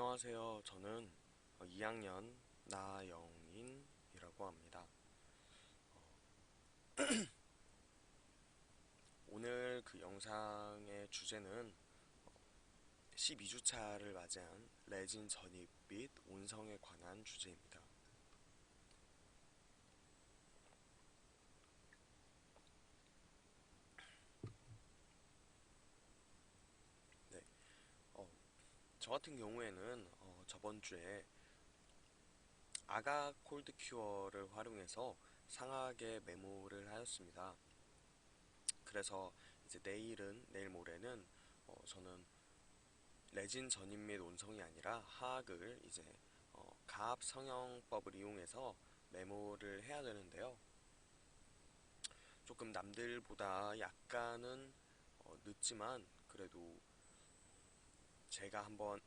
안녕하세요. 저는 2학년 나영인이라고 합니다. 오늘 그 영상의 주제는 12주차를 맞이한 레진 전입 및 온성에 관한 주제입니다. 네, 어, 저 같은 경우에는 저번 주에 아가 콜드 큐어를 활용해서 상하게 메모를 하였습니다. 그래서 이제 내일 모레는 저는 레진 전입 및 온성이 아니라 하악을 이제 가압 성형법을 이용해서 메모를 해야 되는데요. 조금 남들보다 약간은 늦지만 그래도 제가 한번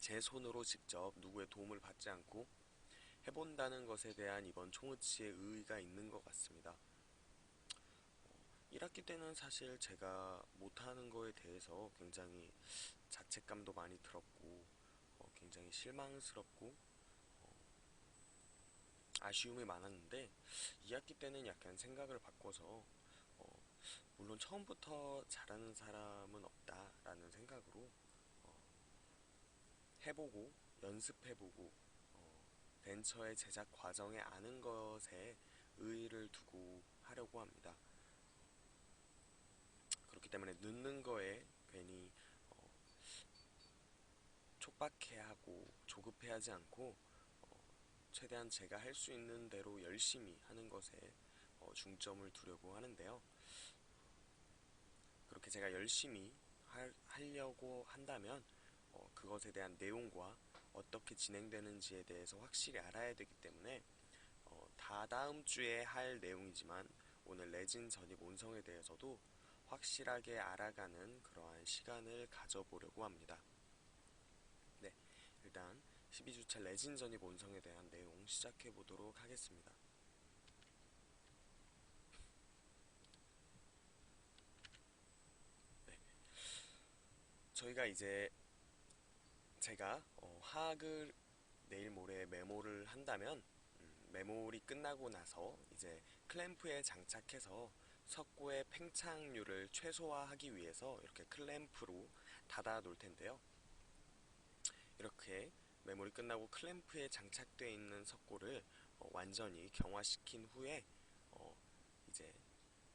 제 손으로 직접 누구의 도움을 받지 않고 해본다는 것에 대한 이번 총으치의 의의가 있는 것 같습니다. 1학기 때는 사실 제가 못하는 거에 대해서 굉장히 자책감도 많이 들었고 굉장히 실망스럽고 아쉬움이 많았는데 2학기 때는 약간 생각을 바꿔서 어, 물론 처음부터 잘하는 사람은 없다라는 생각으로 어, 해보고 연습해보고 벤처의 제작 과정에 아는 것에 의의를 두고 하려고 합니다. 그렇기 때문에 늦는 거에 괜히 어, 촉박해하고 조급해하지 않고 최대한 제가 할 수 있는 대로 열심히 하는 것에 중점을 두려고 하는데요. 그렇게 제가 열심히 하려고 한다면 그것에 대한 내용과 어떻게 진행되는지에 대해서 확실히 알아야 되기 때문에 다다음 주에 할 내용이지만 오늘 레진 전입 온성에 대해서도 확실하게 알아가는 그러한 시간을 가져보려고 합니다. 네, 일단 12주차 레진 전입 온성에 대한 내용 시작해 보도록 하겠습니다. 네, 저희가 이제 제가 하악을 내일 모레 메모를 한다면 메모리 끝나고 나서 이제 클램프에 장착해서 석고의 팽창률을 최소화하기 위해서 이렇게 클램프로 닫아 놓을 텐데요. 이렇게 메모리 끝나고 클램프에 장착되어 있는 석고를 완전히 경화시킨 후에 이제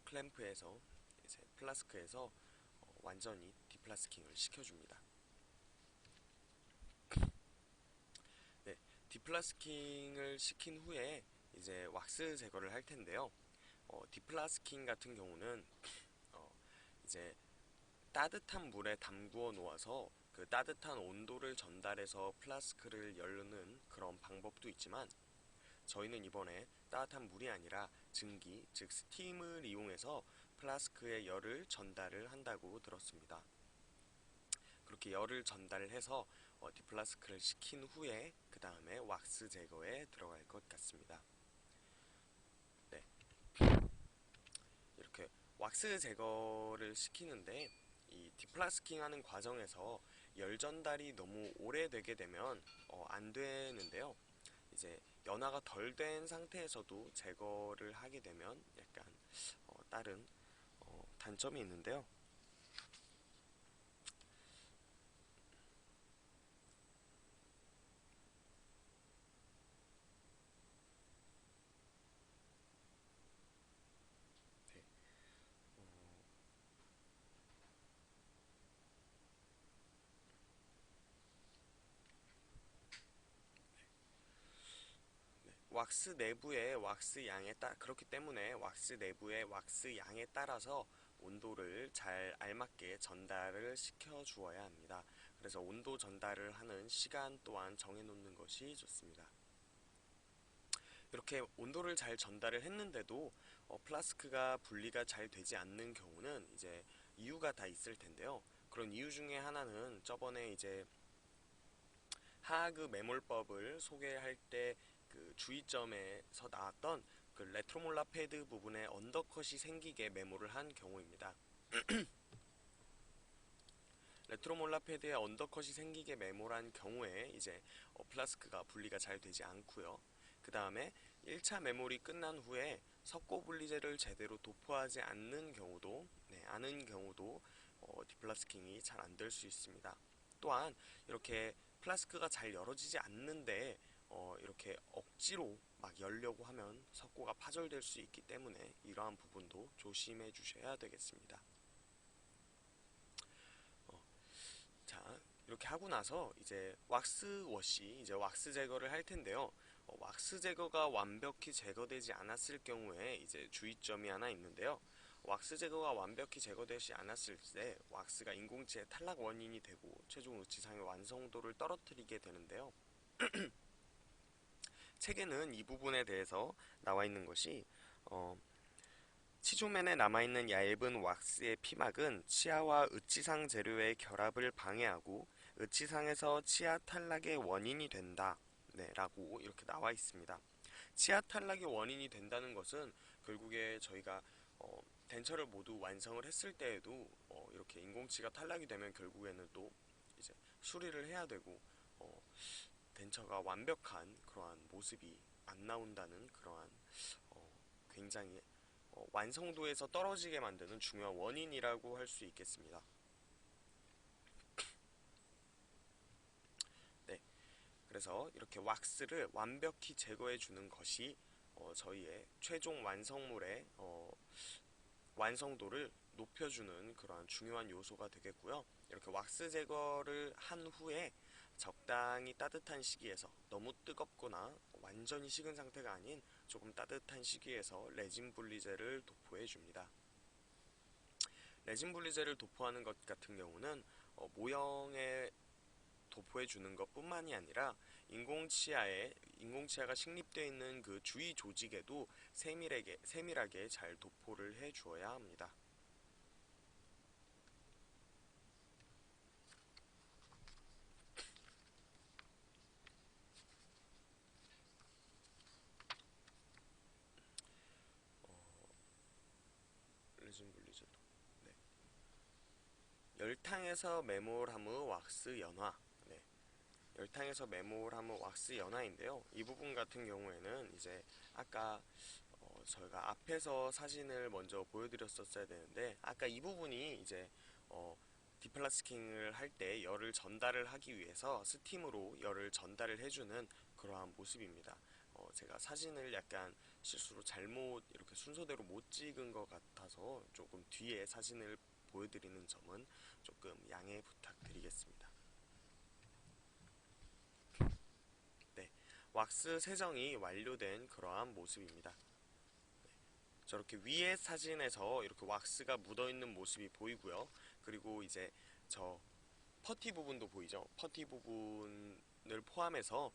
클램프에서 이제 플라스크에서 완전히 디플라스킹을 시켜줍니다. 네, 디플라스킹을 시킨 후에 이제 왁스 제거를 할 텐데요. 디플라스킹 같은 경우는 어, 이제 따뜻한 물에 담구어 놓아서 그 따뜻한 온도를 전달해서 플라스크를 열는 그런 방법도 있지만 저희는 이번에 따뜻한 물이 아니라 증기, 즉 스팀을 이용해서 플라스크에 열을 전달을 한다고 들었습니다. 그렇게 열을 전달을 해서 디플라스크를 식힌 후에 그 다음에 왁스 제거에 들어갈 것 같습니다. 네, 이렇게 왁스 제거를 시키는데 이 디플라스킹 하는 과정에서 열 전달이 너무 오래되게 되면 안 되는데요. 이제 연화가 덜 된 상태에서도 제거를 하게 되면 약간 다른 단점이 있는데요. 네, 네. 왁스 내부의 왁스 양에 그렇기 때문에 왁스 내부의 왁스 양에 따라서 온도를 잘 알맞게 전달을 시켜 주어야 합니다. 그래서 온도 전달을 하는 시간 또한 정해 놓는 것이 좋습니다. 이렇게 온도를 잘 전달을 했는데도 플라스크가 분리가 잘 되지 않는 경우는 이제 이유가 다 있을 텐데요. 그런 이유 중에 하나는 저번에 이제 하아그 매몰법을 소개할 때 그 주의점에서 나왔던 그 레트로몰라 패드 부분에 언더컷이 생기게 메모를 한 경우입니다. 레트로몰라 패드에 언더컷이 생기게 메몰한 경우에 이제 플라스크가 분리가 잘 되지 않고요. 그 다음에 1차 메몰이 끝난 후에 석고 분리제를 제대로 도포하지 않은 경우도 디플라스킹이 잘 안 될 수 있습니다. 또한 이렇게 플라스크가 잘 열어지지 않는데 이렇게 억지로 막 열려고 하면 석고가 파절될 수 있기 때문에 이러한 부분도 조심해 주셔야 되겠습니다. 자, 이렇게 하고 나서 이제 왁스 제거를 할 텐데요. 왁스 제거가 완벽히 제거되지 않았을 경우에 이제 주의점이 하나 있는데요. 왁스 제거가 완벽히 제거되지 않았을 때 왁스가 인공치의 탈락 원인이 되고 최종 의치상의 완성도를 떨어뜨리게 되는데요. 책에는 이 부분에 대해서 나와 있는 것이 치조면에 남아있는 얇은 왁스의 피막은 치아와 의치상 재료의 결합을 방해하고 의치상에서 치아 탈락의 원인이 된다. 네, 라고 이렇게 나와 있습니다. 치아 탈락의 원인이 된다는 것은 결국에 저희가 덴처를 모두 완성을 했을 때에도 이렇게 인공치가 탈락이 되면 결국에는 또 이제 수리를 해야 되고 어, 덴처가 완벽한 그러한 모습이 안 나온다는 그러한 굉장히 완성도에서 떨어지게 만드는 중요한 원인이라고 할 수 있겠습니다. 네, 그래서 이렇게 왁스를 완벽히 제거해 주는 것이 저희의 최종 완성물의 완성도를 높여주는 그러한 중요한 요소가 되겠고요. 이렇게 왁스 제거를 한 후에 적당히 따뜻한 시기에서 너무 뜨겁거나 완전히 식은 상태가 아닌 조금 따뜻한 시기에서 레진 분리제를 도포해 줍니다. 레진 분리제를 도포하는 것 같은 경우는 모형에 도포해 주는 것 뿐만이 아니라 인공치아가 식립되어 있는 그 주위 조직에도 세밀하게 잘 도포를 해 주어야 합니다. 레진 분리제도. 네. 열탕에서 메몰함의 왁스 연화. 네. 열탕에서 메몰함의 왁스 연화인데요. 이 부분 같은 경우에는 이제 아까 저희가 앞에서 사진을 먼저 보여드렸었어야 되는데 아까 이 부분이 이제 디플라스킹을 할 때 열을 전달을 하기 위해서 스팀으로 열을 전달을 해주는 그러한 모습입니다. 제가 사진을 약간 실수로 잘못 이렇게 순서대로 못 찍은 것 같아서 조금 뒤에 사진을 보여드리는 점은 조금 양해 부탁드리겠습니다. 네, 왁스 세정이 완료된 그러한 모습입니다. 저렇게 위에 사진에서 이렇게 왁스가 묻어있는 모습이 보이고요. 그리고 이제 저 퍼티 부분도 보이죠. 퍼티 부분을 포함해서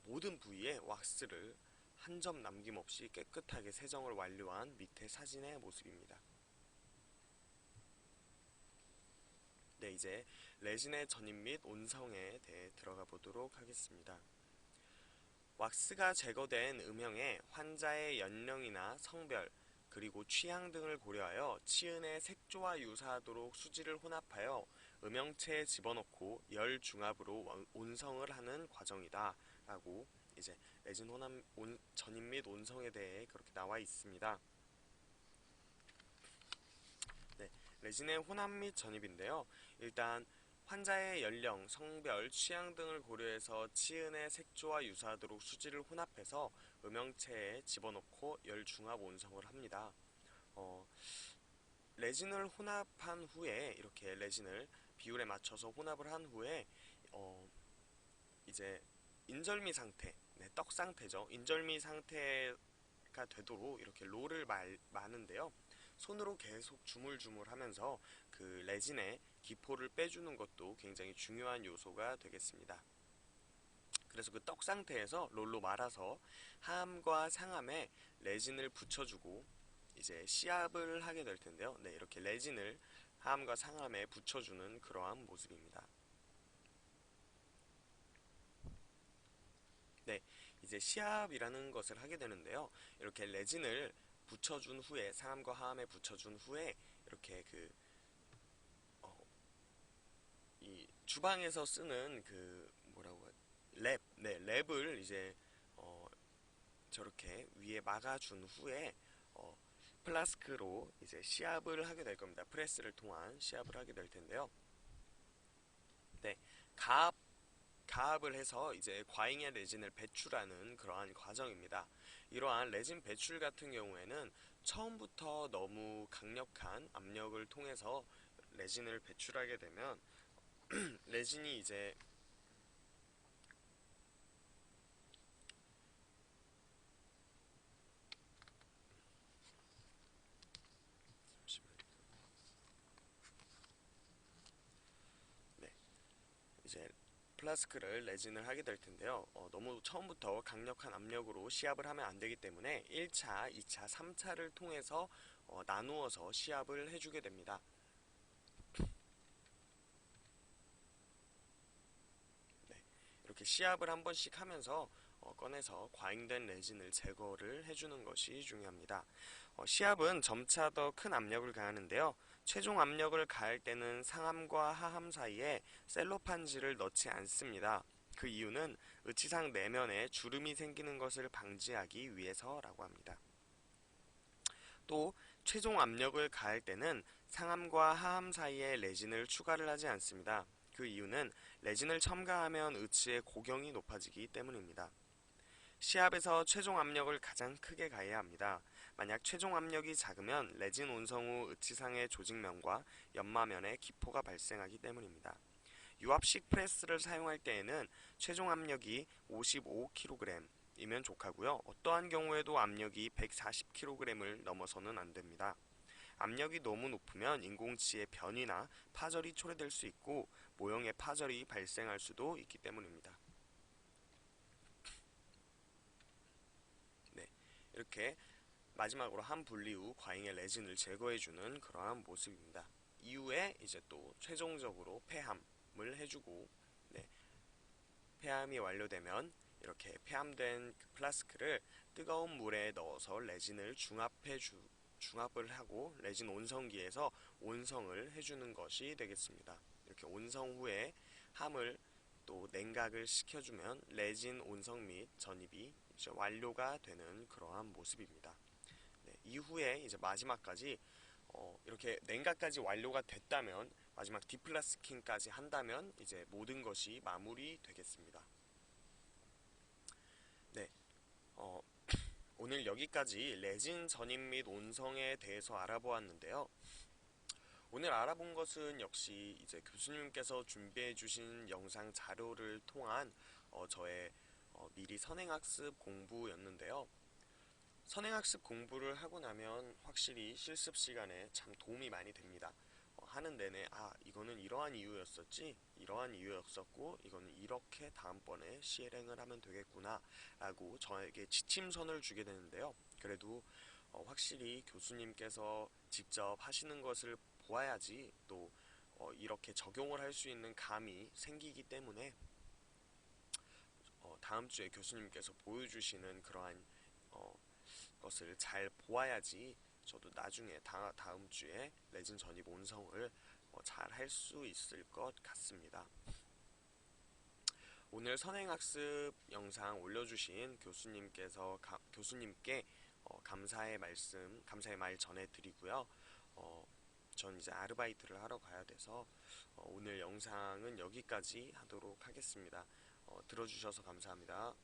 모든 부위에 왁스를 한 점 남김없이 깨끗하게 세정을 완료한 밑에 사진의 모습입니다. 네, 이제 레진의 전입 및 온성에 대해 들어가 보도록 하겠습니다. 왁스가 제거된 음영에 환자의 연령이나 성별, 그리고 취향 등을 고려하여 치은의 색조와 유사하도록 수지를 혼합하여 음영체에 집어넣고 열 중압으로 온성을 하는 과정이다 라고 이제 레진 전입 및 온성에 대해 그렇게 나와 있습니다. 네, 레진의 혼합 및 전입인데요. 일단 환자의 연령, 성별, 취향 등을 고려해서 치은의 색조와 유사하도록 수지를 혼합해서 음영체에 집어넣고 열 중압 온성을 합니다. 레진을 혼합한 후에 이렇게 레진을 비율에 맞춰서 혼합을 한 후에 이제 인절미 상태, 네, 떡 상태죠. 인절미 상태가 되도록 이렇게 롤을 마는데요. 손으로 계속 주물주물 하면서 그 레진의 기포를 빼주는 것도 굉장히 중요한 요소가 되겠습니다. 그래서 그 떡 상태에서 롤로 말아서 하암과 상암에 레진을 붙여주고 이제 시압을 하게 될 텐데요. 네, 이렇게 레진을 하암과 상암에 붙여주는 그러한 모습입니다. 네, 이제 시압이라는 것을 하게 되는데요. 이렇게 레진을 붙여준 후에 상암과 하암에 붙여준 후에 이렇게 그 주방에서 쓰는 그 뭐라고 랩을 이제 어, 저렇게 위에 막아준 후에 어, 플라스크로 이제 시압을 하게 될 겁니다. 프레스를 통한 시압을 하게 될 텐데요. 네, 가압 가압을 해서 이제 과잉의 레진을 배출하는 그러한 과정입니다. 이러한 레진 배출 같은 경우에는 처음부터 너무 강력한 압력을 통해서 레진을 배출하게 되면 레진이 이제 네, 이제 플라스크를 레진을 하게 될 텐데요. 너무 처음부터 강력한 압력으로 시압을 하면 안 되기 때문에 1차, 2차, 3차를 통해서 나누어서 시압을 해주게 됩니다. 네, 이렇게 시압을 한 번씩 하면서 꺼내서 과잉된 레진을 제거를 해주는 것이 중요합니다. 시압은 점차 더 큰 압력을 가하는데요. 최종 압력을 가할 때는 상함과 하함 사이에 셀로판지를 넣지 않습니다. 그 이유는 의치상 내면에 주름이 생기는 것을 방지하기 위해서라고 합니다. 또 최종 압력을 가할 때는 상함과 하함 사이에 레진을 추가를 하지 않습니다. 그 이유는 레진을 첨가하면 의치의 고경이 높아지기 때문입니다. 시압에서 최종 압력을 가장 크게 가해야 합니다. 만약 최종 압력이 작으면 레진 온성 후 의치상의 조직면과 연마면에 기포가 발생하기 때문입니다. 유압식 프레스를 사용할 때에는 최종 압력이 55kg이면 족하고요. 어떠한 경우에도 압력이 140kg을 넘어서는 안 됩니다. 압력이 너무 높으면 인공치의 변이나 파절이 초래될 수 있고 모형의 파절이 발생할 수도 있기 때문입니다. 네, 이렇게 마지막으로 한 분리 후 과잉의 레진을 제거해주는 그러한 모습입니다. 이후에 이제 또 최종적으로 폐함을 해주고 네, 폐함이 완료되면 이렇게 폐함된 그 플라스크를 뜨거운 물에 넣어서 레진을 중합을 하고 레진 온성기에서 온성을 해주는 것이 되겠습니다. 이렇게 온성 후에 함을 또 냉각을 시켜주면 레진 온성 및 전입이 이제 완료가 되는 그러한 모습입니다. 네, 이후에 이제 마지막까지 이렇게 냉각까지 완료가 됐다면 마지막 디플라스킹까지 한다면 이제 모든 것이 마무리 되겠습니다. 네, 어, 오늘 여기까지 레진 전입 및 온성에 대해서 알아보았는데요. 오늘 알아본 것은 역시 이제 교수님께서 준비해 주신 영상 자료를 통한 저의 미리 선행학습 공부였는데요. 선행학습 공부를 하고 나면 확실히 실습 시간에 참 도움이 많이 됩니다. 하는 내내 이거는 이러한 이유였었지, 이러한 이유였었고 이거는 이렇게 다음번에 실행을 하면 되겠구나 라고 저에게 지침선을 주게 되는데요. 그래도 확실히 교수님께서 직접 하시는 것을 보아야지 또 이렇게 적용을 할 수 있는 감이 생기기 때문에 다음 주에 교수님께서 보여주시는 그러한 어, 것을 잘 보아야지 저도 나중에 다음 주에 레진 전입 온성을 잘 할 수 있을 것 같습니다. 오늘 선행학습 영상 올려주신 교수님께 감사의 말 전해드리고요. 전 이제 아르바이트를 하러 가야 돼서 오늘 영상은 여기까지 하도록 하겠습니다. 들어주셔서 감사합니다.